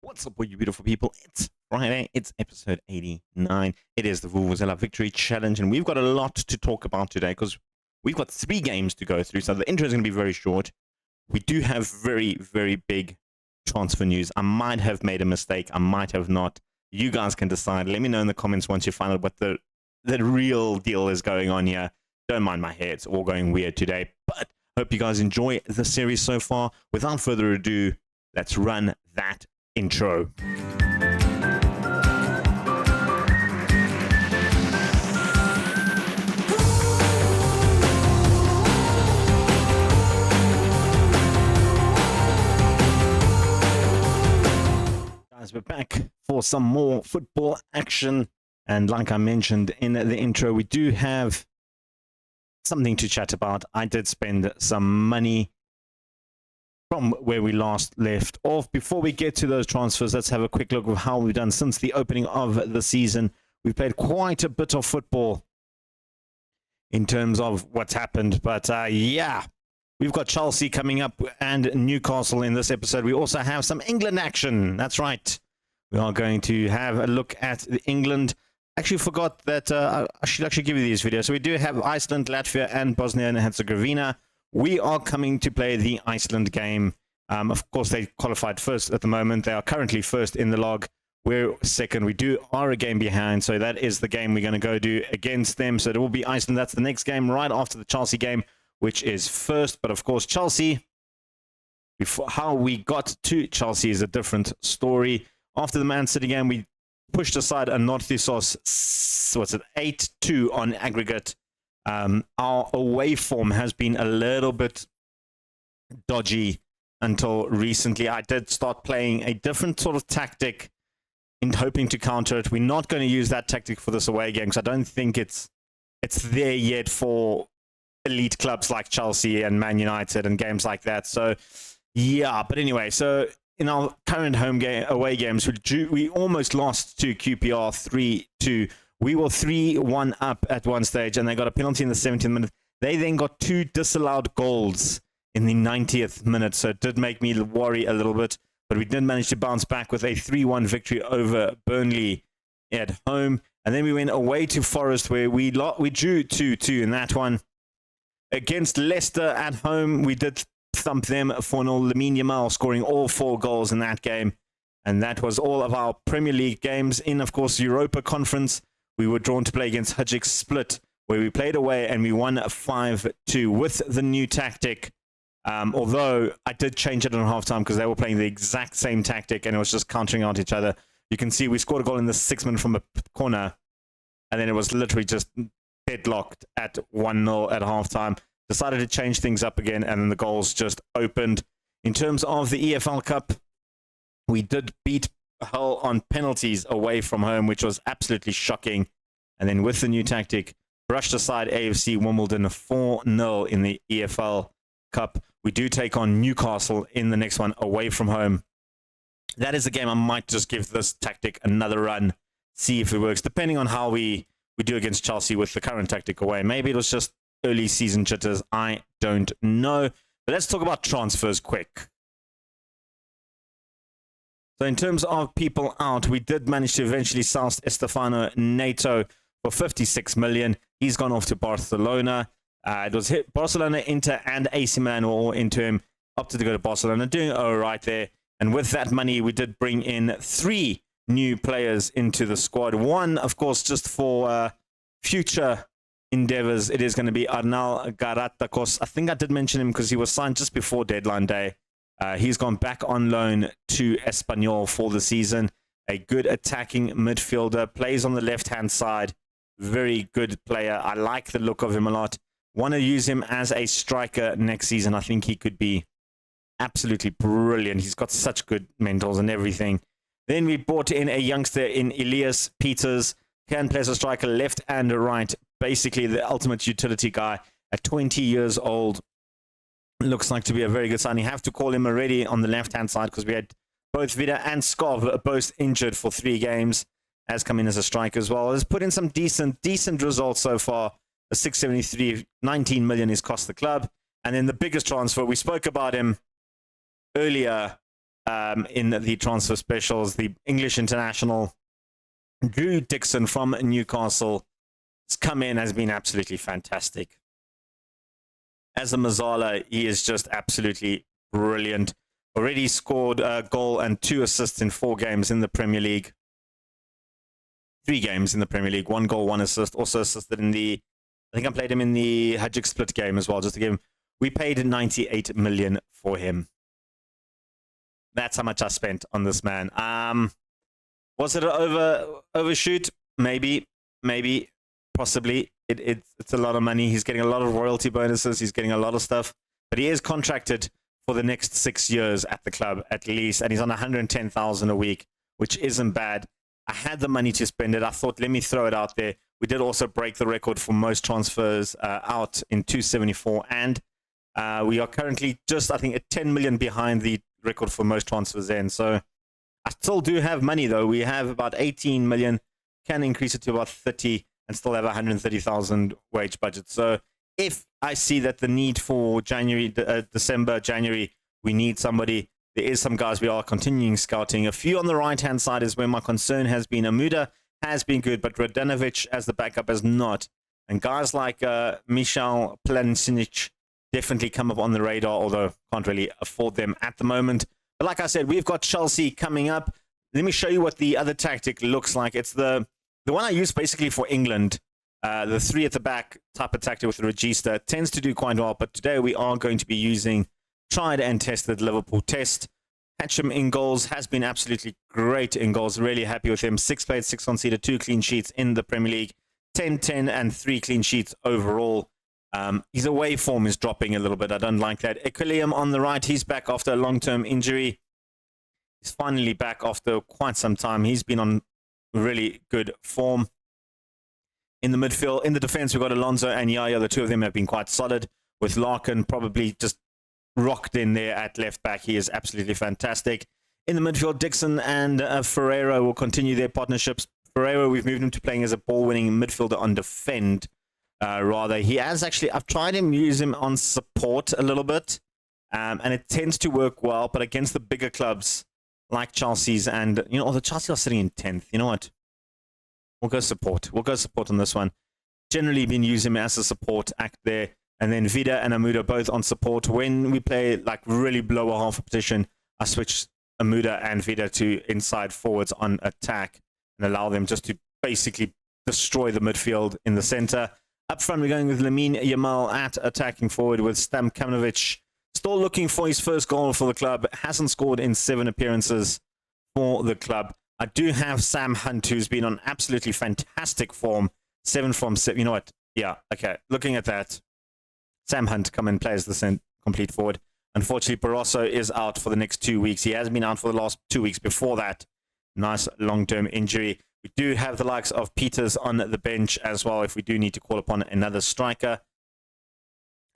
What's up, all you beautiful people? It's Friday. It's episode 89. It is the Vuvuzela Victory Challenge, and we've got a lot to talk about today because we've got 3 games to go through, so the intro is going to be very short. We do have very, very big transfer news. I might have made a mistake. I might have not. You guys can decide. Let me know in the comments once you find out what the real deal is going on here. Don't mind my hair. It's all going weird today, but hope you guys enjoy the series so far. Without further ado, let's run that intro. Guys, we're back for some more football action, and like I mentioned in the intro, we do have something to chat about. I did spend some money from where we last left off. Before we get to those transfers, let's have a quick look at how we've done since the opening of the season. We've played quite a bit of football in terms of what's happened, but yeah, we've got Chelsea coming up and Newcastle in this episode. We also have some England action. That's right. We are going to have a look at the England. Actually forgot that I should actually give you these videos. So we do have Iceland, Latvia, and Bosnia and Herzegovina. We are coming to play the Iceland game. Of course, they qualified first at the moment. They are currently first in the log. We're second. We are a game behind, so that is the game we're going to go do against them. So it will be Iceland. That's the next game right after the Chelsea game, which is first. But of course, Chelsea, how we got to Chelsea is a different story. After the Man City game, we pushed aside a Northisos, 8-2 on aggregate. Our away form has been a little bit dodgy until recently. I did start playing a different sort of tactic in hoping to counter it. We're not going to use that tactic for this away game because I don't think it's there yet for elite clubs like Chelsea and Man United and games like that. So, yeah. But anyway, so in our current away games, we almost lost to QPR 3-2. We were 3-1 up at one stage, and they got a penalty in the 17th minute. They then got 2 disallowed goals in the 90th minute, so it did make me worry a little bit. But we did manage to bounce back with a 3-1 victory over Burnley at home. And then we went away to Forest, where we drew 2-2 in that one. Against Leicester at home, we did thump them 4-0. Lamine Yamal scoring all 4 goals in that game. And that was all of our Premier League games. In, of course, Europa Conference, we were drawn to play against Hajduk Split, where we played away and we won 5-2 with the new tactic. Although I did change it on halftime because they were playing the exact same tactic and it was just countering out each other. You can see we scored a goal in the 6th minute from a corner, and then it was literally just deadlocked at 1-0 at halftime. Decided to change things up again, and then the goals just opened. In terms of the EFL Cup, we did beat Hull on penalties away from home, which was absolutely shocking. And then with the new tactic, brushed aside AFC Wimbledon 4-0 in the EFL Cup. We do take on Newcastle in the next one away from home. That is a game I might just give this tactic another run, see if it works, depending on how we do against Chelsea with the current tactic away. Maybe it was just early season jitters. I don't know. But let's talk about transfers quick. So in terms of people out, we did manage to eventually sell Estefano Neto for 56 million. He's gone off to Barcelona. It was Barcelona, Inter, and AC Milan were all into him. Opted to go to Barcelona, doing all right there. And with that money, we did bring in 3 new players into the squad. One, of course, just for future endeavors, it is going to be Arnal Garatakos. I think I did mention him because he was signed just before deadline day. He's gone back on loan to Espanyol for the season. A good attacking midfielder. Plays on the left-hand side. Very good player. I like the look of him a lot. Want to use him as a striker next season. I think he could be absolutely brilliant. He's got such good mentals and everything. Then we brought in a youngster in Elias Peters. Can play as a striker left and right. Basically the ultimate utility guy at 20 years old. Looks like to be a very good sign. You have to call him already on the left-hand side because we had both Vida and Skov both injured for 3 games. Has come in as a striker as well. Has put in some decent results so far. A 673, 19 million is cost the club. And then the biggest transfer, we spoke about him earlier in the transfer specials. The English international Drew Dixon from Newcastle has come in, has been absolutely fantastic. As a Mazala, he is just absolutely brilliant. Already scored a goal and 2 assists in 4 games in the Premier League. 3 games in the Premier League, 1 goal, 1 assist. Also assisted in the, I think I played him in the Hajduk Split game as well, just to give him. We paid 98 million for him. That's how much I spent on this man. Was it an overshoot? Maybe, possibly. It's a lot of money. He's getting a lot of royalty bonuses. He's getting a lot of stuff. But he is contracted for the next 6 years at the club, at least. And he's on 110,000 a week, which isn't bad. I had the money to spend it. I thought, let me throw it out there. We did also break the record for most transfers out in 274. And we are currently just, I think, 10 million behind the record for most transfers in. So I still do have money, though. We have about 18 million. Can increase it to about 30 and still have 130,000 wage budget. So if I see that the need for December, January, we need somebody, there is some guys we are continuing scouting. A few on the right-hand side is where my concern has been. Amuda has been good, but Radanovic as the backup has not. And guys like Michal Plansinic definitely come up on the radar, although can't really afford them at the moment. But like I said, we've got Chelsea coming up. Let me show you what the other tactic looks like. It's the one I use basically for England. The 3 at the back type of tactic with the register tends to do quite well. But today we are going to be using tried and tested Liverpool test. Hatcham in goals has been absolutely great in goals. Really happy with him. 6 played, 6 conceded, 2 clean sheets in the Premier League. 10-10 and 3 clean sheets overall. His away form is dropping a little bit. I don't like that. Equilium on the right. He's back after a long-term injury. He's finally back after quite some time. He's been on really good form. In the midfield, in the defense, we've got Alonso and Yaya. The two of them have been quite solid, with Larkin probably just rocked in there at left back. He is absolutely fantastic. In the midfield, Dixon and Ferreira will continue their partnerships. Ferreira, we've moved him to playing as a ball-winning midfielder on defend. Rather, he has actually, I've tried him, use him on support a little bit, and it tends to work well, but against the bigger clubs like Chelsea's, and, you know, the Chelsea are sitting in 10th. You know what? We'll go support. We'll go support on this one. Generally been using him as a support act there, and then Vida and Amuda both on support. When we play like really lower half of position, I switch Amuda and Vida to inside forwards on attack and allow them just to basically destroy the midfield in the center. Up front, we're going with Lamine Yamal at attacking forward with Stamkanovic. Still looking for his first goal for the club. Hasn't scored in 7 appearances for the club. I do have Sam Hunt, who's been on absolutely fantastic form. 7 from 7. You know what? Yeah, okay. Looking at that, Sam Hunt come and play as the complete forward. Unfortunately, Barroso is out for the next 2 weeks. He has been out for the last 2 weeks before that. Nice long-term injury. We do have the likes of Peters on the bench as well if we do need to call upon another striker.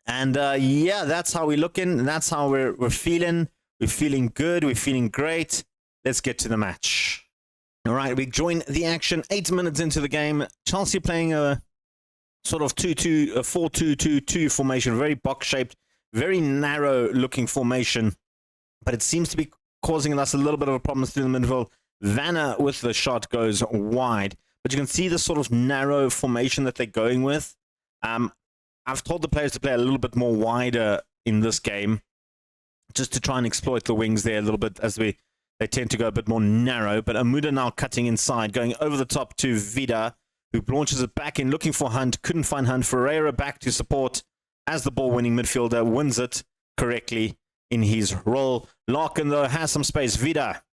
And yeah, that's how we're looking. That's how we're feeling. We're feeling good. We're feeling great. Let's get to the match. All right, we join the action 8 minutes into the game. Chelsea playing a sort of 4-2-2-2 formation, very box-shaped, very narrow-looking formation. But it seems to be causing us a little bit of a problem through the midfield. Vanna with the shot goes wide. But you can see the sort of narrow formation that they're going with. I've told the players to play a little bit more wider in this game, just to try and exploit the wings there a little bit as they tend to go a bit more narrow. But Amuda now cutting inside, going over the top to Vida, who launches it back in, looking for Hunt. Couldn't find Hunt. Ferreira back to support as the ball-winning midfielder wins it correctly in his role. Larkin, though, has some space. Vida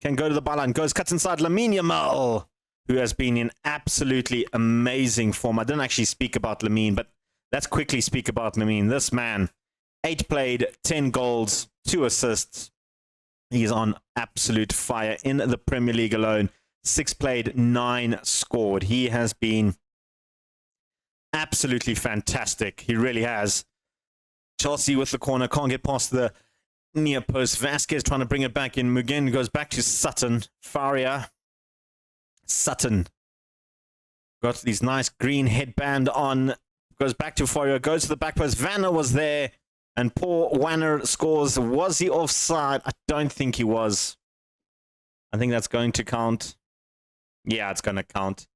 can go to the byline, cuts inside Lamine Yamal, who has been in absolutely amazing form. I didn't actually speak about Lamine, but let's quickly speak about Lamine. This man, 8 played, 10 goals, 2 assists. He's on absolute fire in the Premier League alone. 6 played, 9 scored. He has been absolutely fantastic. He really has. Chelsea with the corner, can't get past the near post. Vasquez trying to bring it back in. Mugen goes back to Sutton. Faria. Sutton. Got these nice green headband on. Goes back to Faria. Goes to the back post. Vanna was there. And poor Wanner scores. Was he offside? I don't think he was. I think that's going to count. Yeah, it's going to count.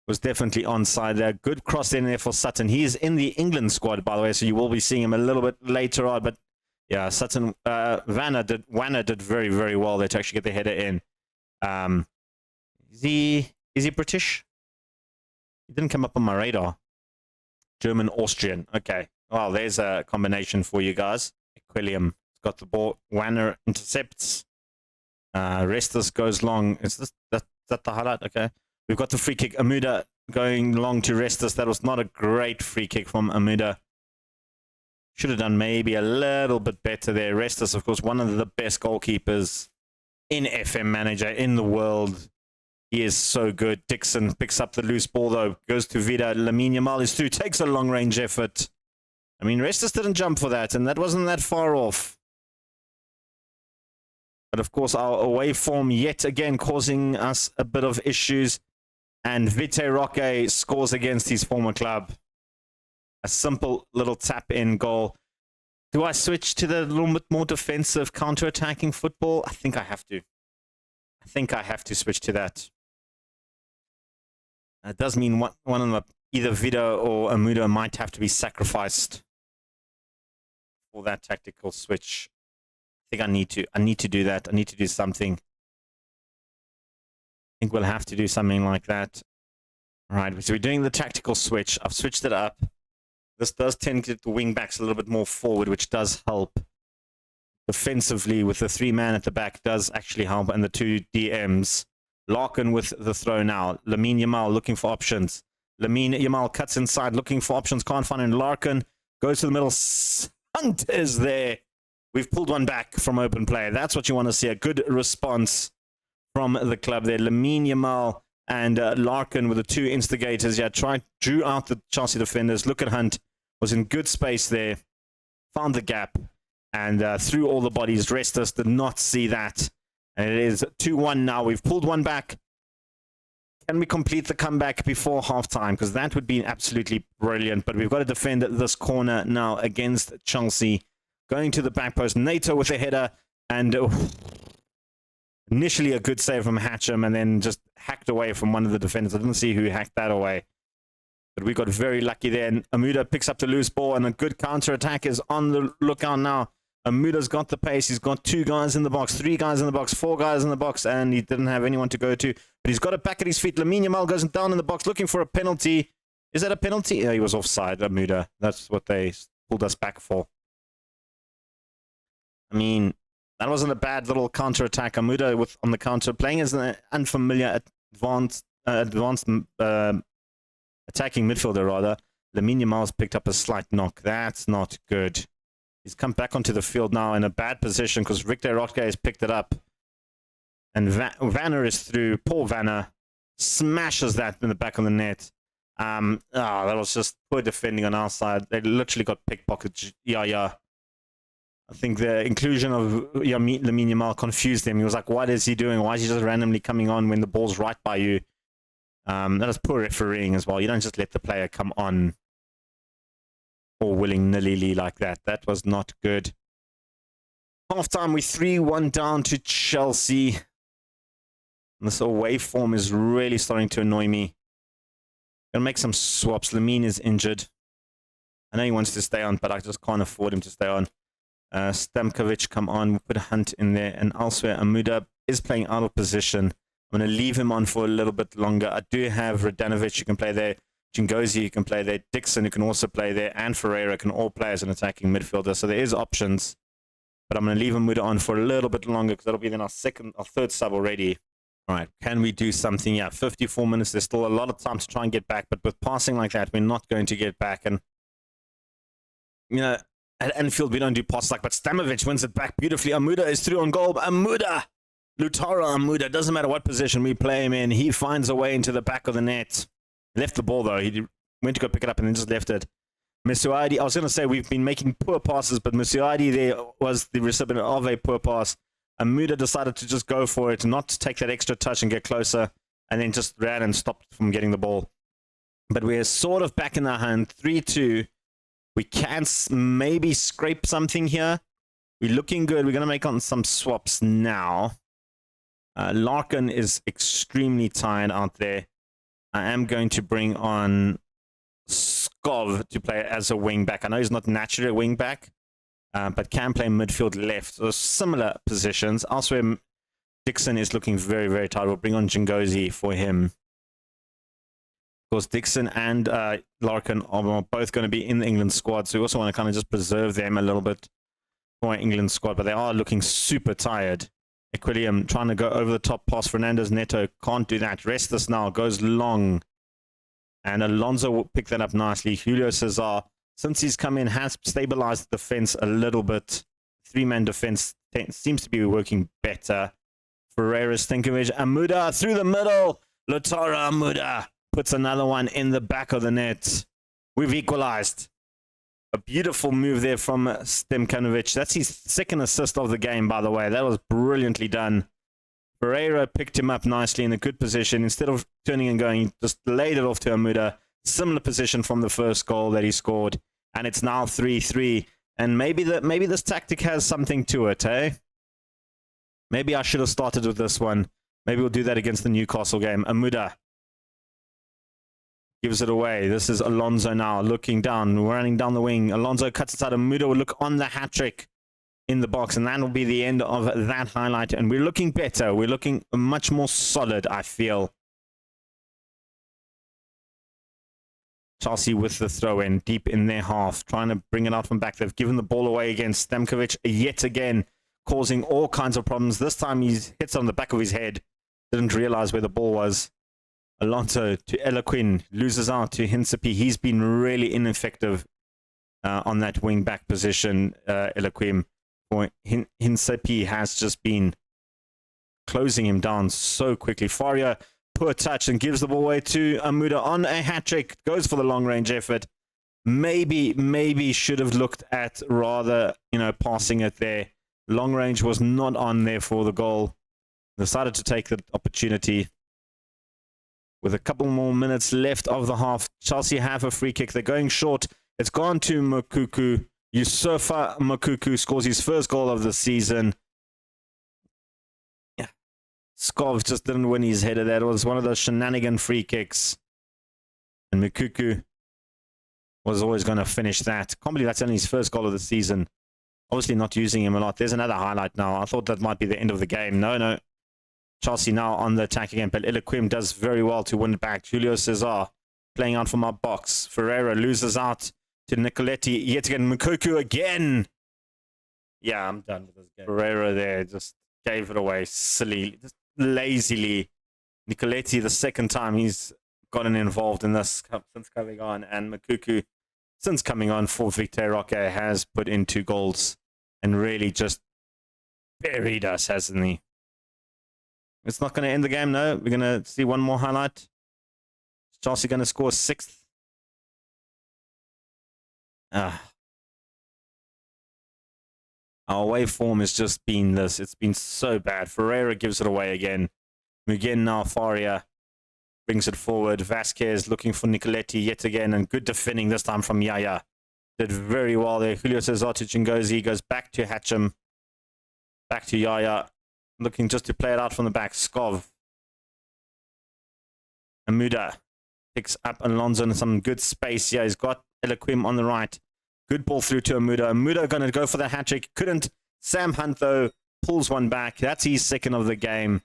Was definitely onside there. Good cross in there for Sutton. He's in the England squad, by the way, so you will be seeing him a little bit later on. But yeah, Sutton, Wanner did very, very well there to actually get the header in. Is he British? He didn't come up on my radar. German, Austrian. Okay. Well, there's a combination for you guys. Equilium got the ball. Wanner intercepts. Restus goes long. Is that the highlight? Okay. We've got the free kick. Amuda going long to Restus. That was not a great free kick from Amuda. Should have done maybe a little bit better there. Restus, of course, one of the best goalkeepers in FM Manager in the world. He is so good. Dixon picks up the loose ball, though. Goes to Vida. Lamine Yamal is through. Takes a long-range effort. I mean, Restus didn't jump for that, and that wasn't that far off. But, of course, our away form yet again causing us a bit of issues. And Vite Roque scores against his former club. A simple little tap-in goal. Do I switch to the little bit more defensive, counter-attacking football? I think I have to. I think I have to switch to that. It does mean one of them, either Vida or Amuda, might have to be sacrificed for that tactical switch. I think I need to do that. I need to do something. I think we'll have to do something like that. All right, so we're doing the tactical switch. I've switched it up. This does tend to get the wing backs a little bit more forward, which does help. Defensively, with the 3-man at the back, does actually help, and the 2 DMs. Larkin with the throw now. Lamine Yamal looking for options. Lamine Yamal cuts inside, looking for options. Can't find him. Larkin goes to the middle. Hunt is there. We've pulled one back from open play. That's what you want to see. A good response from the club there. Lamine Yamal and Larkin with the 2 instigators. Yeah, drew out the Chelsea defenders. Look at Hunt. Was in good space there. Found the gap. And through all the bodies. Restus did not see that. And it is 2-1 now. We've pulled one back. Can we complete the comeback before halftime? Because that would be absolutely brilliant. But we've got to defend this corner now against Chelsea. Going to the back post. NATO with a header. And initially a good save from Hatcham. And then just hacked away from one of the defenders. I didn't see who hacked that away. But we got very lucky there. And Amuda picks up the loose ball. And a good counter-attack is on the lookout now. Amuda's got the pace. He's got 2 guys in the box, 3 guys in the box, 4 guys in the box, and he didn't have anyone to go to. But he's got it back at his feet. Lamine Yamal goes down in the box looking for a penalty. Is that a penalty? Yeah, he was offside, Amuda. That's what they pulled us back for. I mean, that wasn't a bad little counter-attack. Amuda on the counter, playing as an unfamiliar advanced attacking midfielder, rather. Lamine Yamal's picked up a slight knock. That's not good. He's come back onto the field now in a bad position because Victor Roque has picked it up. And Vanner is through. Poor Vanner smashes that in the back of the net. That was just poor defending on our side. They literally got pickpocketed. Yeah. I think the inclusion of Lamine Yamal confused him. He was like, what is he doing? Why is he just randomly coming on when the ball's right by you? That is poor refereeing as well. You don't just let the player come on or willy-nilly like that. That was not good. Half-time, we're 3-1 down to Chelsea. And this away form is really starting to annoy me. Gonna make some swaps. Lamine is injured. I know he wants to stay on, but I just can't afford him to stay on. Stamkovic, come on. We'll put a Hunt in there. And elsewhere, Amuda is playing out of position. I'm going to leave him on for a little bit longer. I do have Radanovic, who can play there. Chingozi, who can play there. Dixon, who can also play there. And Ferreira can all play as an attacking midfielder. So there is options. But I'm going to leave Amuda on for a little bit longer because that'll be then our third sub already. All right, can we do something? Yeah, 54 minutes. There's still a lot of time to try and get back. But with passing like that, we're not going to get back. And, you know, at Anfield, we don't do passes like, but Stamovic wins it back beautifully. Amuda is through on goal. Amuda! Lutaro Amuda, doesn't matter what position we play him in, he finds a way into the back of the net. Left the ball, though. He went to go pick it up and then just left it. Musuadi, I was going to say we've been making poor passes, but Musuadi there was the recipient of a poor pass. Amuda decided to just go for it, not to take that extra touch and get closer, and then just ran and stopped from getting the ball. But we're sort of back in our hand, 3-2. We can maybe scrape something here. We're looking good. We're going to make on some swaps now. Larkin is extremely tired out there. I am going to bring on Skov to play as a wing back. I know he's not naturally a wing back, but can play midfield left. So similar positions. Elsewhere, Dixon is looking very, very tired. We'll bring on Jingozi for him. Of course, Dixon and Larkin are both going to be in the England squad, so we also want to kind of just preserve them a little bit for our England squad, but they are looking super tired. Equilium trying to go over the top pass. Fernandez Neto can't do that. Rest this now. Goes long. And Alonso will pick that up nicely. Julio Cesar, since he's come in, has stabilized the defense a little bit. Three-man defense seems to be working better. Ferreira, Stankovic, Amuda through the middle. Lotara Amuda puts another one in the back of the net. We've equalized. A beautiful move there from Stemkanovic. That's his second assist of the game, by the way. That was brilliantly done. Ferreira picked him up nicely in a good position. Instead of turning and going, he just laid it off to Amuda. Similar position from the first goal that he scored. And it's now 3-3. And maybe this tactic has something to it, eh? Maybe I should have started with this one. Maybe we'll do that against the Newcastle game. Amuda gives it away. This is Alonso now looking down, running down the wing. Alonso cuts it out. Amuda will look on the hat-trick in the box, and that will be the end of that highlight. And we're looking better. We're looking much more solid, I feel. Chelsea with the throw-in, deep in their half, trying to bring it out from back. They've given the ball away against Stamkovic yet again, causing all kinds of problems. This time he hits on the back of his head. Didn't realize where the ball was. Alonso to Eloquin, loses out to Hinsapi. He's been really ineffective on that wing-back position, Eloquim. Hinsapi has just been closing him down so quickly. Faria, poor touch, and gives the ball away to Amuda on a hat-trick. Goes for the long-range effort. Maybe should have looked at rather, passing it there. Long range was not on there for the goal. Decided to take the opportunity. With a couple more minutes left of the half, Chelsea have a free kick. They're going short. It's gone to Makuku. Yusufa Makuku scores his first goal of the season. Yeah, Skov just didn't win his header there. It was one of those shenanigan free kicks. And Makuku was always going to finish that. Can't believe that's only his first goal of the season. Obviously not using him a lot. There's another highlight now. I thought that might be the end of the game. No. Chelsea now on the attack again, but Ilequim does very well to win it back. Julio Cesar playing out from our box. Ferreira loses out to Nicoletti. Yet again, Mukuku again. Yeah, I'm done with this game. Ferreira there just gave it away silly, just lazily. Nicoletti, the second time he's gotten involved in this since coming on, and Mukuku, since coming on for Victor Roque, has put in 2 goals and really just buried us, hasn't he? It's not going to end the game, no. We're going to see one more highlight. Is Chelsea going to score 6th? Our away form has just been this. It's been so bad. Ferreira gives it away again. Again now, Faria brings it forward. Vasquez looking for Nicoletti yet again, and good defending this time from Yaya. Did very well there. Julio Cesar to Chingozi, goes back to Hatcham. Back to Yaya. Looking just to play it out from the back. Skov. Amuda picks up Alonso in some good space. Yeah, he's got Eloquim on the right. Good ball through to Amuda. Amuda going to go for the hat-trick. Couldn't. Sam Hunt, though, pulls one back. That's his second of the game.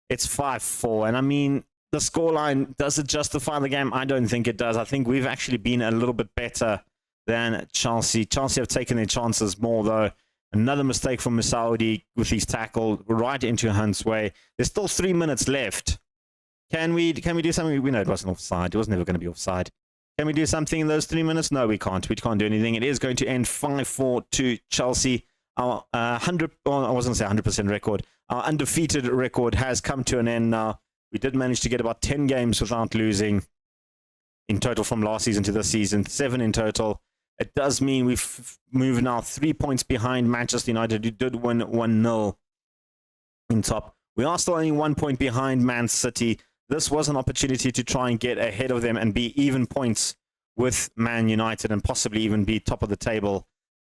It's 5-4. And I mean, the scoreline, does it justify the game? I don't think it does. I think we've actually been a little bit better than Chelsea. Chelsea have taken their chances more, though. Another mistake from Moussaoudi with his tackle right into Hunt's way. There's still 3 minutes left. Can we do something? We know it wasn't offside. It was never going to be offside. Can we do something in those 3 minutes? No, we can't. We can't do anything. It is going to end 5-4 to Chelsea. Our I wasn't going to say 100% record. Our undefeated record has come to an end now. We did manage to get about 10 games without losing in total from last season to this season. 7 in total. It does mean we've moved now 3 points behind Manchester United, who did win 1-0 in top. We are still only 1 point behind Man City. This was an opportunity to try and get ahead of them and be even points with Man United and possibly even be top of the table.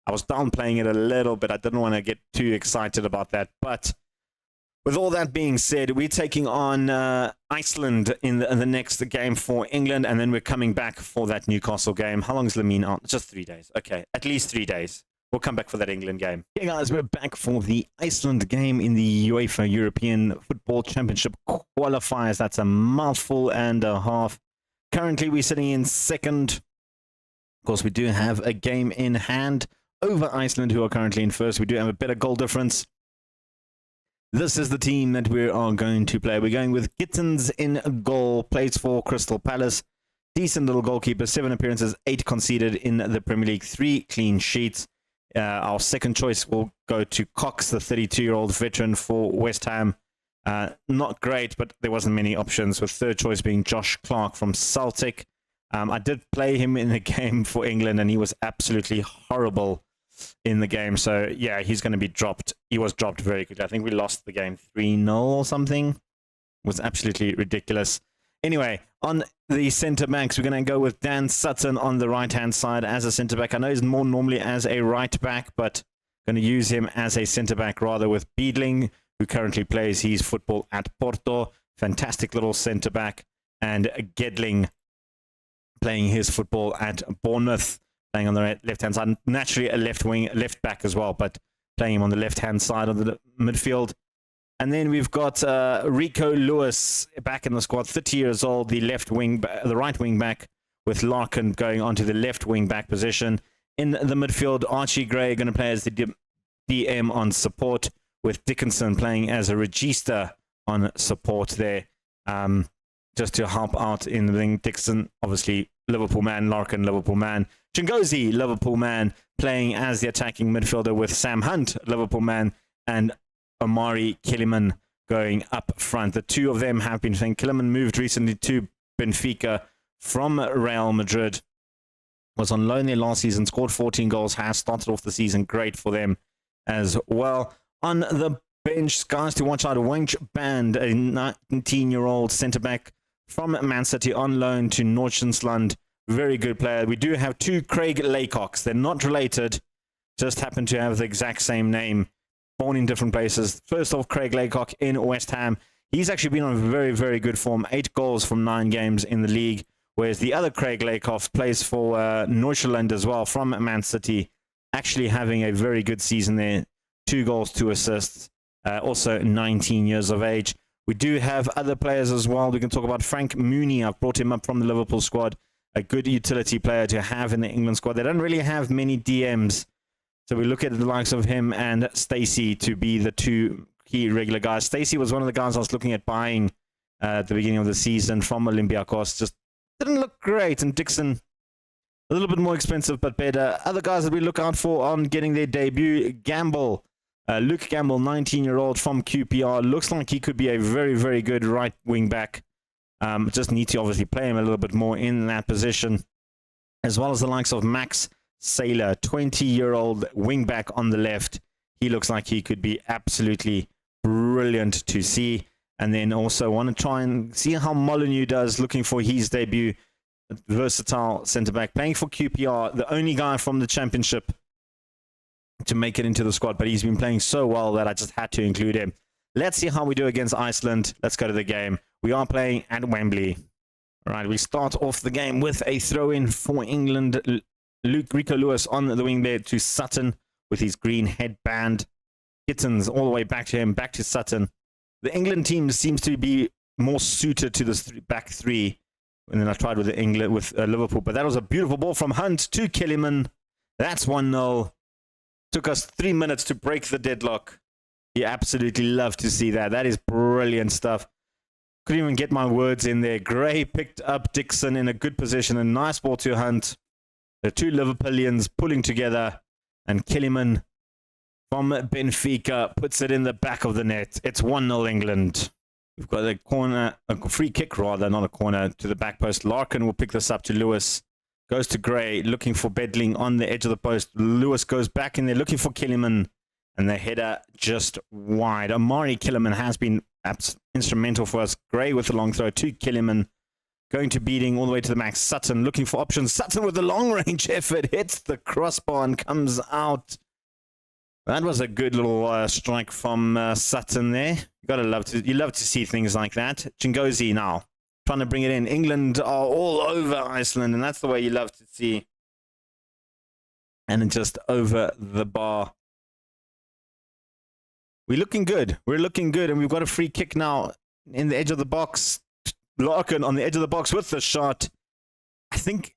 I was downplaying it a little bit. I didn't want to get too excited about that. But with all that being said, we're taking on Iceland in the next game for England, and then we're coming back for that Newcastle game. How long is Lamine out? Just 3 days. Okay, at least 3 days. We'll come back for that England game. Hey guys, we're back for the Iceland game in the UEFA European Football Championship qualifiers. That's a mouthful and a half. Currently, we're sitting in second. Of course, we do have a game in hand over Iceland, who are currently in first. We do have a better goal difference. This is the team that we are going to play. We're going with Gittins in goal, plays for Crystal Palace. Decent little goalkeeper, 7 appearances, 8 conceded in the Premier League, 3 clean sheets. Our second choice will go to Cox, the 32-year-old veteran for West Ham. Not great, but there wasn't many options, with third choice being Josh Clark from Celtic. I did play him in the game for England, and he was absolutely horrible in the game. So, yeah, he's going to be dropped. He was dropped very quickly. I think we lost the game 3-0 or something. It was absolutely ridiculous. Anyway, on the centre-backs, we're going to go with Dan Sutton on the right-hand side as a centre-back. I know he's more normally as a right-back, but going to use him as a centre-back rather, with Beedling, who currently plays his football at Porto. Fantastic little centre-back. And Gedling playing his football at Bournemouth, playing on the left-hand side. Naturally a left back as well, but playing him on the left-hand side of the midfield. And then we've got Rico Lewis back in the squad, 30 years old, the right wing back, with Larkin going onto the left wing back position. In the midfield, Archie Gray going to play as the DM on support, with Dickinson playing as a regista on support there, just to help out in the wing. Dixon, obviously Liverpool man, Larkin, Liverpool man. Chingozi, Liverpool man, playing as the attacking midfielder, with Sam Hunt, Liverpool man, and Omari Kellyman going up front. The two of them have been saying Kellyman moved recently to Benfica from Real Madrid. Was on loan there last season, scored 14 goals, has started off the season great for them as well. On the bench, guys to watch out, Wench Band, a 19-year-old centre-back from Man City on loan to Nordsjælland. Very good player. We do have 2 Craig Laycocks. They're not related, just happen to have the exact same name. Born in different places. First off, Craig Laycock in West Ham. He's actually been on very, very good form. 8 goals from 9 games in the league. Whereas the other Craig Laycock plays for Nordsjælland as well, from Man City. Actually having a very good season there. 2 goals, 2 assists. Also 19 years of age. We do have other players as well. We can talk about Frank Mooney. I've brought him up from the Liverpool squad. A good utility player to have in the England squad. They don't really have many DMs. So we look at the likes of him and Stacey to be the 2 key regular guys. Stacey was one of the guys I was looking at buying at the beginning of the season from Olympiacos. Just didn't look great. And Dixon, a little bit more expensive, but better. Other guys that we look out for on getting their debut, Gamble. Luke Gamble, 19-year-old from QPR. Looks like he could be a very, very good right wing back. Just need to obviously play him a little bit more in that position. As well as the likes of Max Saylor, 20-year-old wingback on the left. He looks like he could be absolutely brilliant to see. And then also want to try and see how Molyneux does, looking for his debut. Versatile centre-back, playing for QPR, the only guy from the Championship to make it into the squad. But he's been playing so well that I just had to include him. Let's see how we do against Iceland. Let's go to the game. We are playing at Wembley. All right, we start off the game with a throw-in for England. Rico Lewis on the wing there to Sutton with his green headband. Gittins all the way back to him, back to Sutton. The England team seems to be more suited to this back 3. And then I tried with Liverpool, but that was a beautiful ball from Hunt to Kellyman. That's 1-0. Took us 3 minutes to break the deadlock. You absolutely love to see that. That is brilliant stuff. Couldn't even get my words in there. Gray picked up Dixon in a good position. A nice ball to Hunt. The 2 Liverpoolians pulling together, and Kellyman from Benfica puts it in the back of the net. It's 1-0 England. We've got a free kick rather, not a corner, to the back post. Larkin will pick this up to Lewis. Goes to Gray, looking for Bedling on the edge of the post. Lewis goes back in there, looking for Kellyman, and the header just wide. Omari Kellyman has been instrumental for us. Gray with the long throw to Kellyman. going to beating all the way to the max. Sutton looking for options. Sutton with a long-range effort hits the crossbar and comes out. That was a good little strike from Sutton there. You love to see things like that. Chingozi now trying to bring it in. England are all over Iceland, and that's the way you love to see. And just over the bar. We're looking good. We're looking good, and we've got a free kick now in the edge of the box. Larkin on the edge of the box with the shot. I think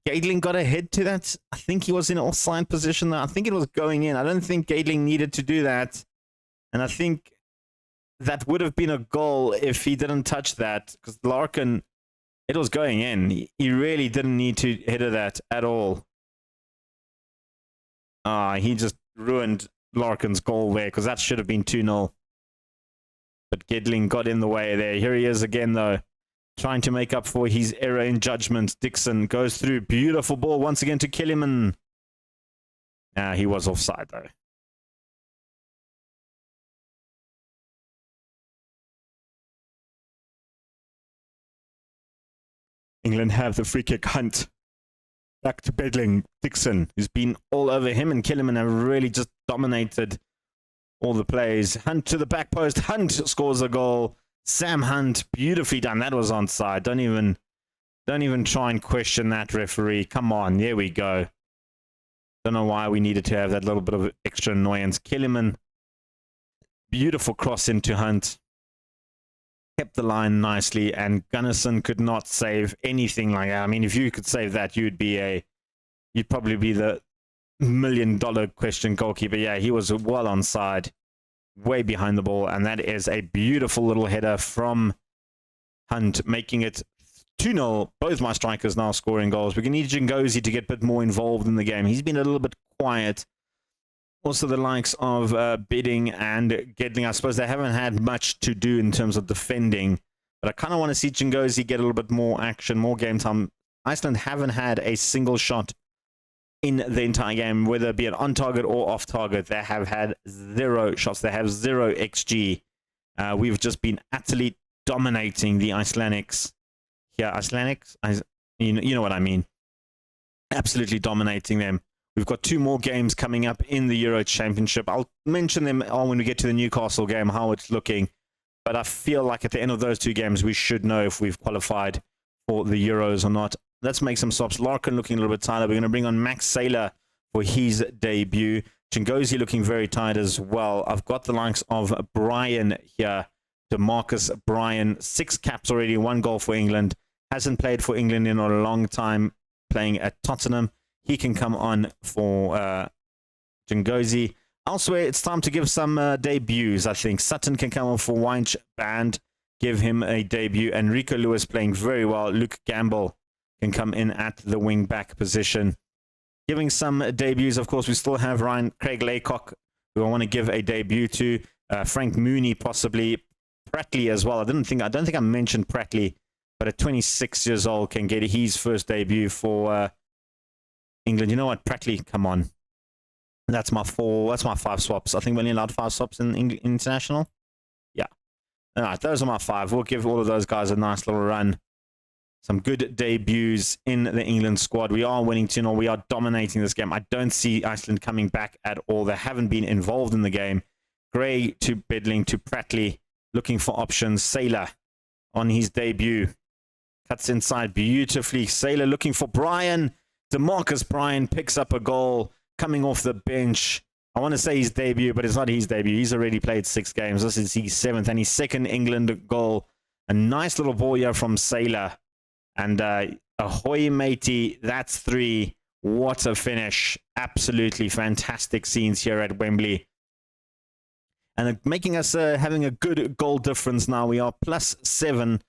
Gadling got ahead to that. I think he was in offside position there. I think it was going in. I don't think Gadling needed to do that. And I think that would have been a goal if he didn't touch that. Because Larkin, it was going in. He really didn't need to hit that at all. He just ruined Larkin's goal there, because that should have been 2-0. But Gedling got in the way there. Here he is again, though, trying to make up for his error in judgment. Dixon goes through. Beautiful ball once again to Killiman. He was offside, though. England have the free kick. Hunt. Back to Bedling. Dixon, who's been all over him, and Killiman have really just dominated all the plays. Hunt to the back post. Hunt scores a goal. Sam Hunt, beautifully done. That was onside. Don't even try and question that, referee. Come on, there we go. Don't know why we needed to have that little bit of extra annoyance. Killiman, beautiful cross into Hunt. Kept the line nicely, and Gunnison could not save anything like that. I mean, if you could save that, you'd probably be the $1 million question goalkeeper. Yeah, he was well onside, way behind the ball, and that is a beautiful little header from Hunt, making it 2-0. Both my strikers now scoring goals. We can need Jingozi to get a bit more involved in the game. He's been a little bit quiet. Also, the likes of Bidding and Gedling, I suppose they haven't had much to do in terms of defending, but I kind of want to see Jingozi get a little bit more action, more game time. Iceland haven't had a single shot in the entire game, whether it be an on-target or off-target. They have had 0 shots. They have 0 XG. We've just been utterly dominating the Icelandics. Yeah, Icelandics? You know what I mean. Absolutely dominating them. We've got 2 more games coming up in the Euro Championship. I'll mention them when we get to the Newcastle game, how it's looking. But I feel like at the end of those 2 games, we should know if we've qualified for the Euros or not. Let's make some stops. Larkin looking a little bit tired. We're going to bring on Max Saylor for his debut. Chingozi looking very tired as well. I've got the likes of Brian here. DeMarcus Bryan, 6 caps already, 1 goal for England. Hasn't played for England in a long time, playing at Tottenham. He can come on for Chingozi. Elsewhere, it's time to give some debuts, I think. Sutton can come on for Wynch Band, give him a debut. Enrico Lewis playing very well. Luke Gamble can come in at the wing-back position. Giving some debuts, of course, we still have Craig Laycock, who I want to give a debut to. Frank Mooney, possibly. Pratley as well. I don't think I mentioned Pratley, but at 26 years old can get his first debut for England. You know what, Pratley, come on. That's my 5 swaps. I think we're only allowed 5 swaps in international. Yeah. All right, those are my 5. We'll give all of those guys a nice little run. Some good debuts in the England squad. We are winning 2-0. We are dominating this game. I don't see Iceland coming back at all. They haven't been involved in the game. Gray to Bedling to Pratley, looking for options. Saylor on his debut. Cuts inside beautifully. Saylor looking for Bryan. DeMarcus Bryan picks up a goal coming off the bench. I want to say his debut, but it's not his debut. He's already played 6 games. This is his 7th and his 2nd England goal. A nice little ball here from Saylor. And ahoy, matey. That's 3. What a finish. Absolutely fantastic scenes here at Wembley. And making us having a good goal difference now. We are +7.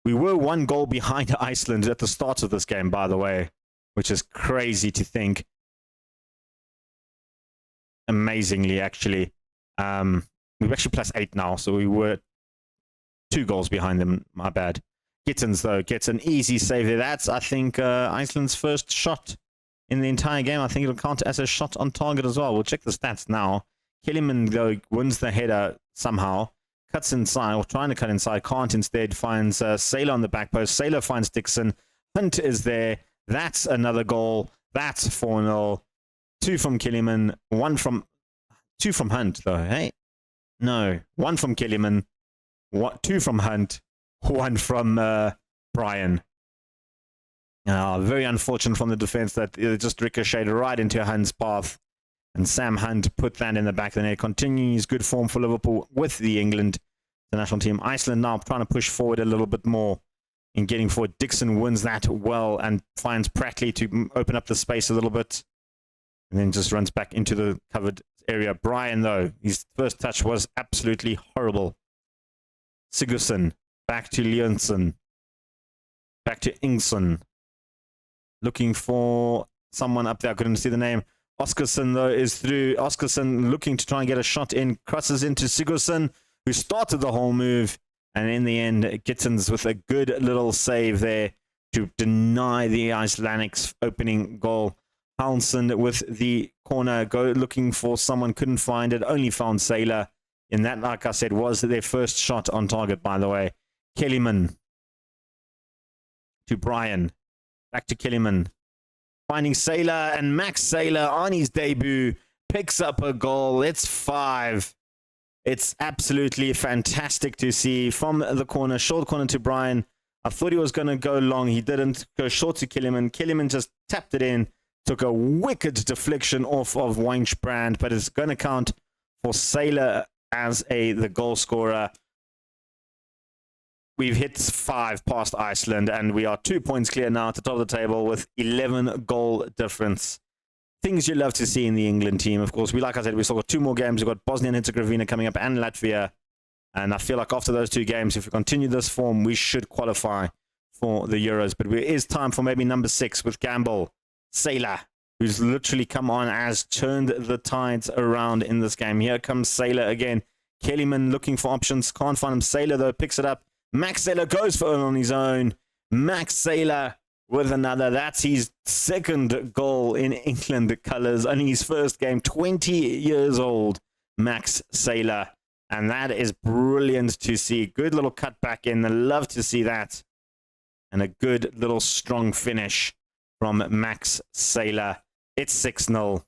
We were 1 goal behind Iceland at the start of this game, by the way, which is crazy to think. Amazingly, actually. We're actually +8 now, so we were 2 goals behind them. My bad. Gittins, though, gets an easy save there. That's, I think, Iceland's first shot in the entire game. I think it'll count as a shot on target as well. We'll check the stats now. Killiman, though, wins the header somehow. cuts inside, or trying to cut inside, can't. Instead finds Sailor on the back post. Sailor finds Dixon. Hunt is there. That's another goal. That's 4-0. 2 from Kellyman. 2 from Hunt, though, hey? No, 1 from Kellyman. 2 from Hunt. 1 from Brian. Very unfortunate from the defense that it just ricocheted right into Hunt's path. And Sam Hunt put that in the back of the net. Continues good form for Liverpool with the England national team. Iceland now trying to push forward a little bit more in getting forward. Dixon wins that well and finds Pratley to open up the space a little bit. And then just runs back into the covered area. Brian, though, his first touch was absolutely horrible. Sigurdsson, back to Leonson. Back to Ingson. Looking for someone up there. I couldn't see the name. Oscarsson, though, is through. Oscarsson looking to try and get a shot in. Crosses into Sigurdsson, who started the whole move. And in the end, Gittins with a good little save there to deny the Icelandics opening goal. Halsson with the corner, looking for someone, couldn't find it, only found Sailor. And that, like I said, was their first shot on target, by the way. Kellyman to Brian. Back to Kellyman. Finding Sailor, and Max Sailor on his debut picks up a goal. It's 5. It's absolutely fantastic to see from the corner, short corner to Brian. I thought he was going to go long. He didn't. Go short to Kellyman. Kellyman just tapped it in. Took a wicked deflection off of Weinbrand, but it's going to count for Sailor as the goal scorer. We've hit 5 past Iceland, and we are 2 points clear now at the top of the table with 11 goal difference. Things you love to see in the England team. Of course, like I said, we still got 2 more games. We've got Bosnia and Herzegovina coming up and Latvia. And I feel like after those 2 games, if we continue this form, we should qualify for the Euros. But it is time for maybe number 6 with Gamble. Sailor, who's literally come on, has turned the tides around in this game. Here comes Sailor again. Kellyman looking for options. Can't find him. Sailor, though, picks it up. Max Sailor goes for it on his own. Max Sailor with another. That's his second goal in England colours. Only his first game. 20 years old, Max Sailor. And that is brilliant to see. Good little cut back in. I love to see that. And a good little strong finish from Max Sailor. It's 6-0.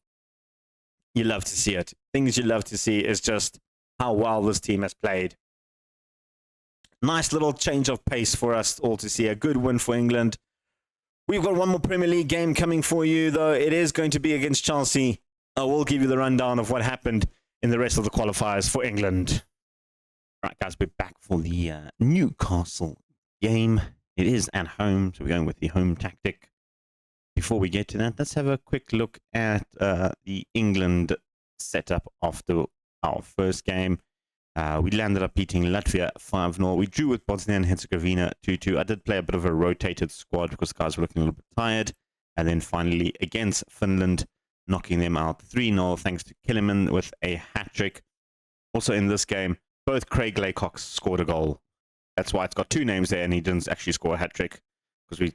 You love to see it. Things you love to see is just how well this team has played. Nice little change of pace for us all to see. A good win for England. We've got one more Premier League game coming for you, though. It is going to be against Chelsea. I will give you the rundown of what happened in the rest of the qualifiers for England. Right, guys, we're back for the Newcastle game. It is at home, so we're going with the home tactic. Before we get to that, let's have a quick look at the England setup after our first game. We landed up beating Latvia 5-0. We drew with Bosnia and Herzegovina 2-2. I did play a bit of a rotated squad because guys were looking a little bit tired. And then finally against Finland, knocking them out 3-0 thanks to Kellyman with a hat-trick. Also in this game, both Craig Laycock scored a goal. That's why it's got 2 names there, and he didn't actually score a hat-trick because we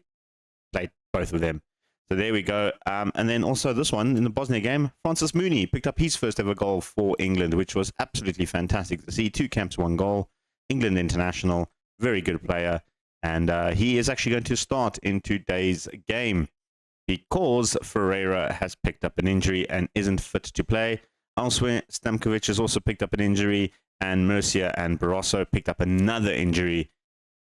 played both of them. So there we go. And then also this one in the Bosnia game, Francis Mooney picked up his first ever goal for England, which was absolutely fantastic to see. 2 camps, 1 goal. England international, very good player. And he is actually going to start in today's game because Ferreira has picked up an injury and isn't fit to play. Elsewhere, Stamkovic has also picked up an injury, and Murcia and Barroso picked up another injury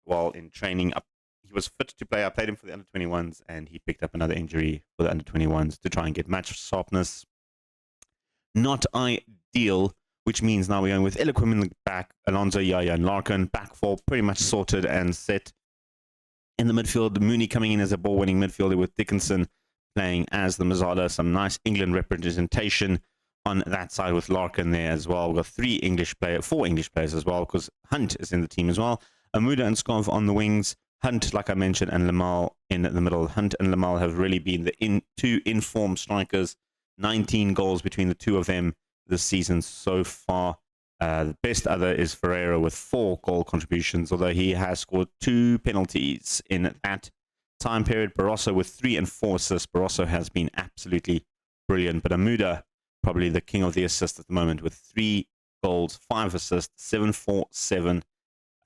while in training up. He was fit to play. I played him for the under-21s, and he picked up another injury for the under-21s to try and get match sharpness. Not ideal, which means now we're going with Eloquim in the back, Alonso, Yaya, and Larkin. Back four pretty much sorted and set. In the midfield, Mooney coming in as a ball-winning midfielder with Dickinson playing as the Mazzala. Some nice England representation on that side with Larkin there as well. We've got 4 English players as well, because Hunt is in the team as well. Amuda and Skov on the wings. Hunt, like I mentioned, and Lamal in the middle. Hunt and Lamal have really been the two informed strikers. 19 goals between the two of them this season so far. The best other is Ferreira with 4 goal contributions, although he has scored 2 penalties in that time period. Barroso with 3 and 4 assists. Barroso has been absolutely brilliant, but Amuda, probably the king of the assists at the moment, with 3 goals, 5 assists, 7-4-7.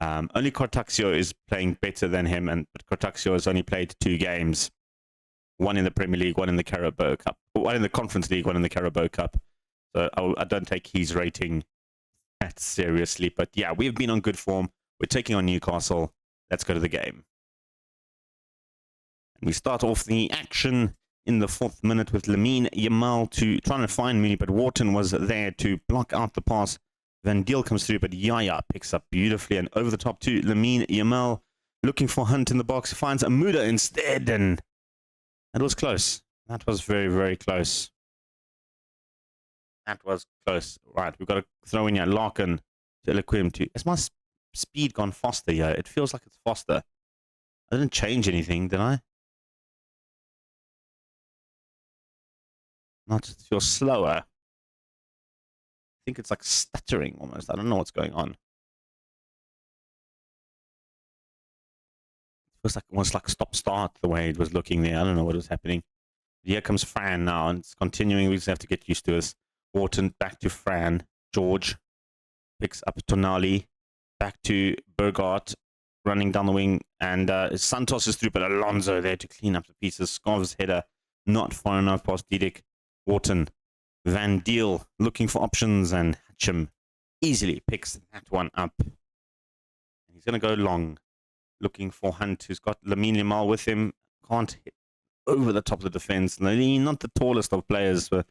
Only Cortaxio is playing better than him, but Cortaxio has only played 2 games. 1 in the Premier League, 1 in the Carabao Cup. 1 in the Conference League, 1 in the Carabao Cup. So I don't take his rating that seriously. But yeah, we've been on good form. We're taking on Newcastle. Let's go to the game. And we start off the action in the 4th minute with Lamine Yamal trying to find Mooney, but Wharton was there to block out the pass. Van Deel comes through, but Yaya picks up beautifully and over the top to Lamine Yamal, looking for Hunt in the box, finds Amuda instead, and that was close. That was very, very close. That was close. Right, we've got to throw in here. Larkin to Eloquim to... Has my speed gone faster here? It feels like it's faster. I didn't change anything, did I? Not just feel slower. I think it's like stuttering almost. I don't know what's going on. It feels like almost like stop-start the way it was looking there. I don't know what was happening. Here comes Fran now, and it's continuing. We just have to get used to this. Wharton back to Fran. George picks up Tonali. Back to Burgart, running down the wing. And Santos is through, but Alonso there to clean up the pieces. Scarves header, not far enough past Didic. Wharton. Van Deel looking for options, and Hatcham easily picks that one up. And he's going to go long, looking for Hunt, who's got Lamine Yamal with him. Can't hit over the top of the defense. Lamine, not the tallest of players, but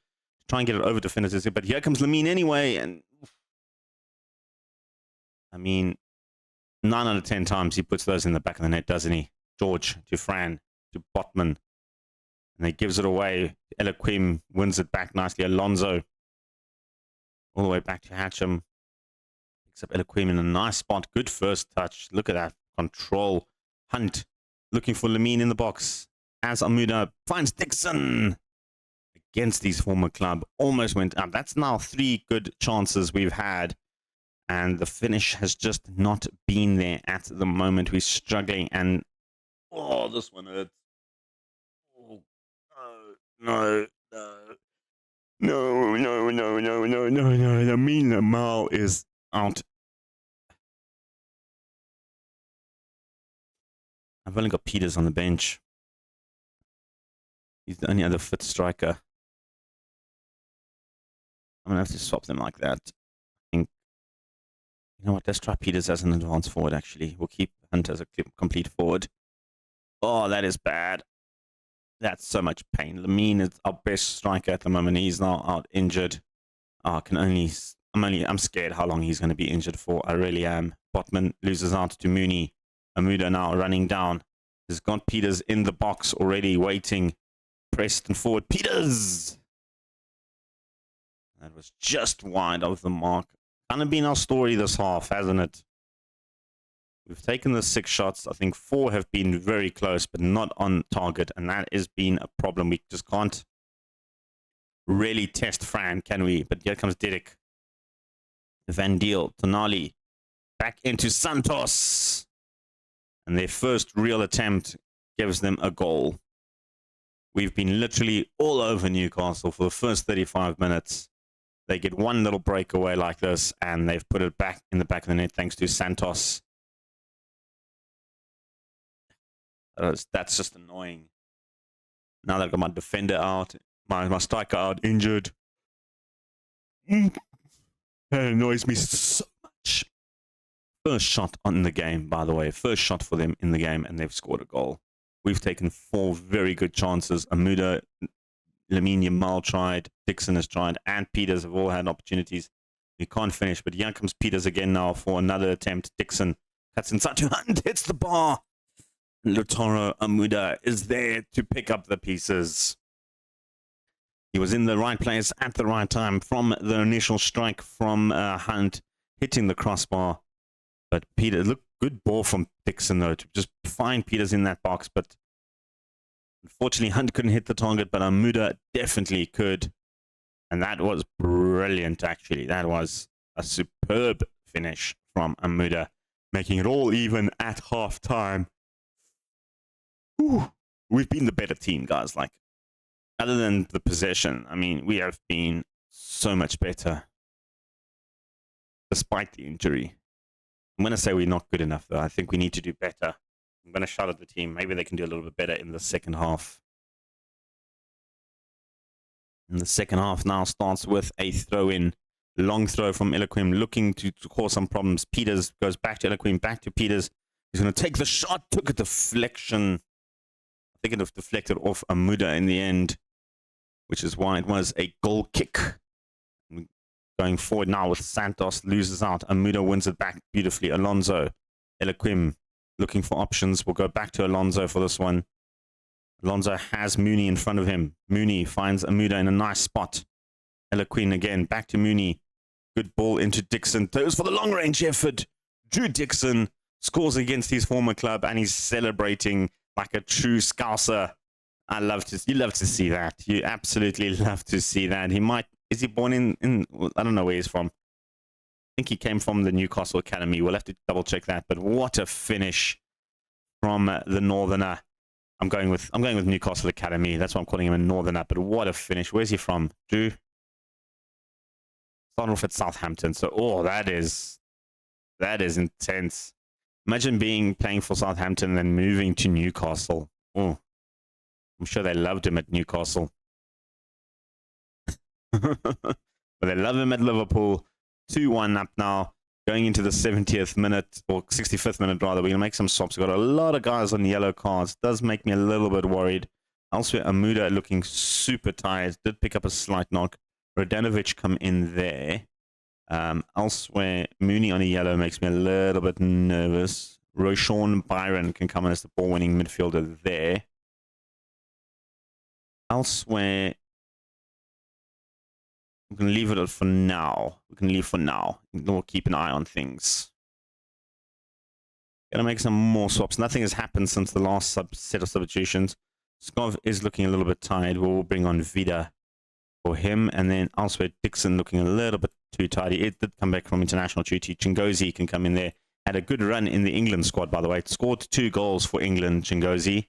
try and get it over defenders. But here comes Lamine anyway, and I mean, 9 out of 10 times he puts those in the back of the net, doesn't he? George to Fran to Botman. And he gives it away. Eloquim wins it back nicely. Alonso all the way back to Hatcham. Picks up Eloquim in a nice spot. Good first touch. Look at that control. Hunt looking for Lamine in the box. As Amuda finds Dixon against his former club. Almost went up. That's now 3 good chances we've had. And the finish has just not been there at the moment. We're struggling. And, oh, this one hurts. No. Lamine Yamal is out. I've only got Peters on the bench. He's the only other fit striker. I'm going to have to swap them like that. I think, you know what, let's try Peters as an advanced forward, actually. We'll keep Hunt as a complete forward. Oh, that is bad. That's so much pain. Lamine is our best striker at the moment. He's now out injured. I'm scared how long he's going to be injured for. I really am. Botman loses out to Mooney. Amuda now running down. He's got Peters in the box already waiting. Pressed and forward. Peters! That was just wide of the mark. Kind of been our story this half, hasn't it? We've taken the 6 shots. I think 4 have been very close, but not on target. And that has been a problem. We just can't really test Fran, can we? But here comes Didic. Van Deel, Tonali. Back into Santos. And their first real attempt gives them a goal. We've been literally all over Newcastle for the first 35 minutes. They get one little breakaway like this, and they've put it back in the back of the net thanks to Santos. That's just annoying. Now that I've got my defender out, my striker out, injured. That annoys me so much. First shot on the game, by the way. First shot for them in the game, and they've scored a goal. We've taken 4 very good chances. Amuda, Lamine Yamal tried, Dixon has tried, and Peters have all had opportunities. We can't finish, but here comes Peters again now for another attempt. Dixon cuts inside to Hunt, hits the bar. Lautaro Amuda is there to pick up the pieces. He was in the right place at the right time from the initial strike from Hunt, hitting the crossbar. But Peter, look, good ball from Dixon, though, to just find Peters in that box. But unfortunately, Hunt couldn't hit the target, but Amuda definitely could. And that was brilliant, actually. That was a superb finish from Amuda, making it all even at half-time. We've been the better team, guys. Like, other than the possession, I mean, we have been so much better. despite the injury. I'm going to say we're not good enough, though. I think we need to do better. I'm going to shout at the team. Maybe they can do a little bit better in the second half. And the second half now starts with a throw-in. Long throw from Eloquim, looking to cause some problems. Peters goes back to Eloquim, back to Peters. He's going to take the shot, took a deflection. I think it deflected off Amuda in the end, which is why it was a goal kick. Going forward now with Santos, loses out. Amuda wins it back beautifully. Alonso, Eloquim looking for options. We'll go back to Alonso for this one. Alonso has Mooney in front of him. Mooney finds Amuda in a nice spot. Eloquim again, back to Mooney. Good ball into Dixon. Goes for the long-range effort. Drew Dixon scores against his former club, and he's celebrating like a true Scouser. You love to see that. You absolutely love to see that. Is he born in I don't know where he's from. I think he came from the Newcastle Academy. We'll have to double check that. But what a finish from the Northerner. I'm going with Newcastle Academy. That's why I'm calling him a Northerner. But what a finish. Where's he from? Drew? Started off at Southampton. So, that is intense. Imagine playing for Southampton and then moving to Newcastle. Oh, I'm sure they loved him at Newcastle. But they love him at Liverpool. 2-1 up now. Going into the 70th minute, or 65th minute rather. We're going to make some swaps. We've got a lot of guys on yellow cards. Does make me a little bit worried. Elsewhere, Amuda looking super tired. Did pick up a slight knock. Radanovic come in there. Elsewhere, Mooney on a yellow makes me a little bit nervous. Roshan Byron can come in as the ball-winning midfielder there. Elsewhere, we can leave it for now. We'll keep an eye on things. Gonna make some more swaps. Nothing has happened since the last set of substitutions. Skov is looking a little bit tired. We'll bring on Vida for him. And then elsewhere, Dixon looking a little bit too tidy. It did come back from international duty. Chingozi can come in there. Had a good run in the England squad, by the way. Scored 2 goals for England, Chingozi.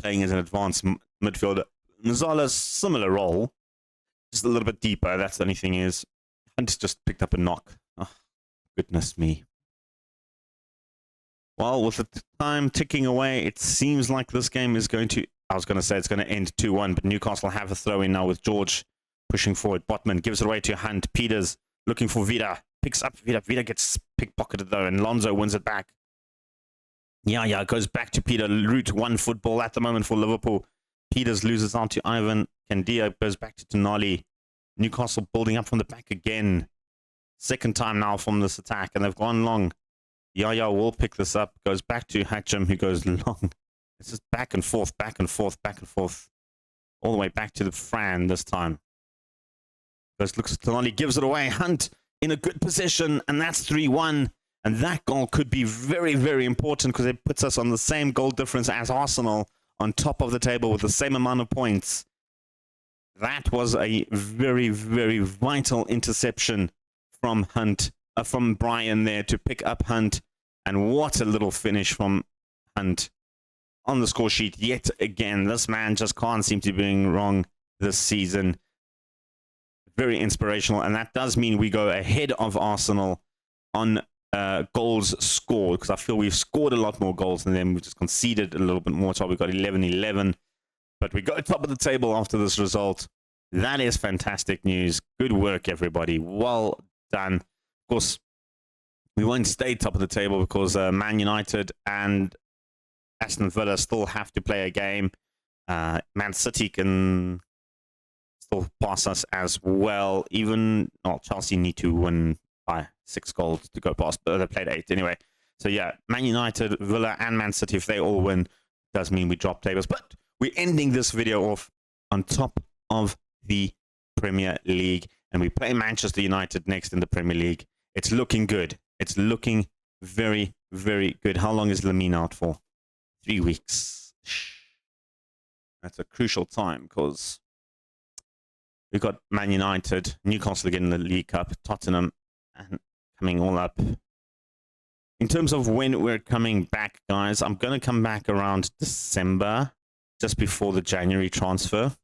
Playing as an advanced midfielder. Nzala's similar role. Just a little bit deeper. That's the only thing is. Hunt just picked up a knock. Oh, goodness me. Well, with the time ticking away, it seems like this game is going to... I was going to say it's going to end 2-1, but Newcastle have a throw-in now with George pushing forward. Botman gives it away to Hunt. Peters looking for Vida. Picks up Vida. Vida gets pickpocketed, though, and Lonzo wins it back. Yeah, it goes back to Peter. Root 1 football at the moment for Liverpool. Peters loses out to Ivan. Candia goes back to Tonali. Newcastle building up from the back again. Second time now from this attack, and they've gone long. Yaya will pick this up. Goes back to Hatcham, who goes long. It's just back and forth, back and forth, back and forth. All the way back to the Fran this time. First looks at Tonali, gives it away. Hunt in a good position, and that's 3-1. And that goal could be very, very important because it puts us on the same goal difference as Arsenal, on top of the table with the same amount of points. That was a very, very vital interception from Hunt, from Brian there to pick up Hunt. And what a little finish from Hunt on the score sheet yet again. This man just can't seem to be doing wrong this season. Very inspirational, and that does mean we go ahead of Arsenal on goals scored, because I feel we've scored a lot more goals than them. We've just conceded a little bit more, so we've got 11-11. But we go top of the table after this result. That is fantastic news. Good work, everybody. Well done. Of course, we won't stay top of the table because Man United and Aston Villa still have to play a game. Man City can still pass us as well. Chelsea need to win by 6 goals to go past, but they played 8 anyway. So yeah, Man United, Villa, and Man City, if they all win, does mean we drop tables. But we're ending this video off on top of the Premier League, and we play Manchester United next in the Premier League. It's looking good. It's looking very, very good. How long is Lamine out for? 3 weeks. That's a crucial time because we've got Man United, Newcastle again in the League Cup, Tottenham, and coming all up. In terms of when we're coming back, guys, I'm going to come back around December, just before the January transfer.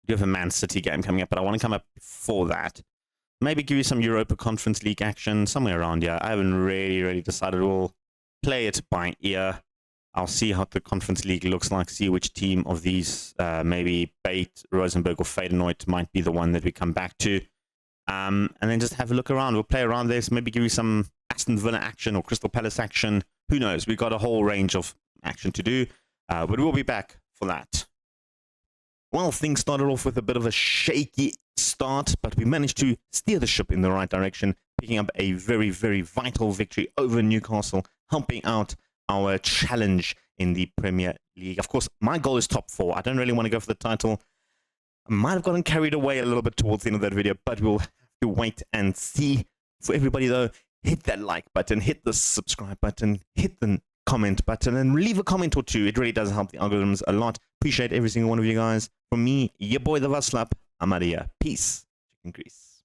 We do have a Man City game coming up, but I want to come up before that. maybe give you some Europa Conference League action somewhere around here. I haven't really decided. We'll play it by ear. I'll see how the Conference League looks like, see which team of these, maybe Bait, Rosenborg, or Feyenoord might be the one that we come back to. And then just have a look around. We'll play around this, maybe give you some Aston Villa action or Crystal Palace action. Who knows? We've got a whole range of action to do, but we'll be back for that. Well, things started off with a bit of a shaky start, but we managed to steer the ship in the right direction, picking up a very vital victory over Newcastle, helping out our challenge in the Premier League. Of course, my goal is top 4. I don't really want to go for the title. I might have gotten carried away a little bit towards the end of that video, but we'll have to wait and see. For everybody, though, hit that like button, hit the subscribe button, hit the comment button, and leave a comment or two. It really does help the algorithms a lot. Appreciate every single one of you guys. From me, your boy, the Vaslap, I'm out of here. Peace. Chicken grease.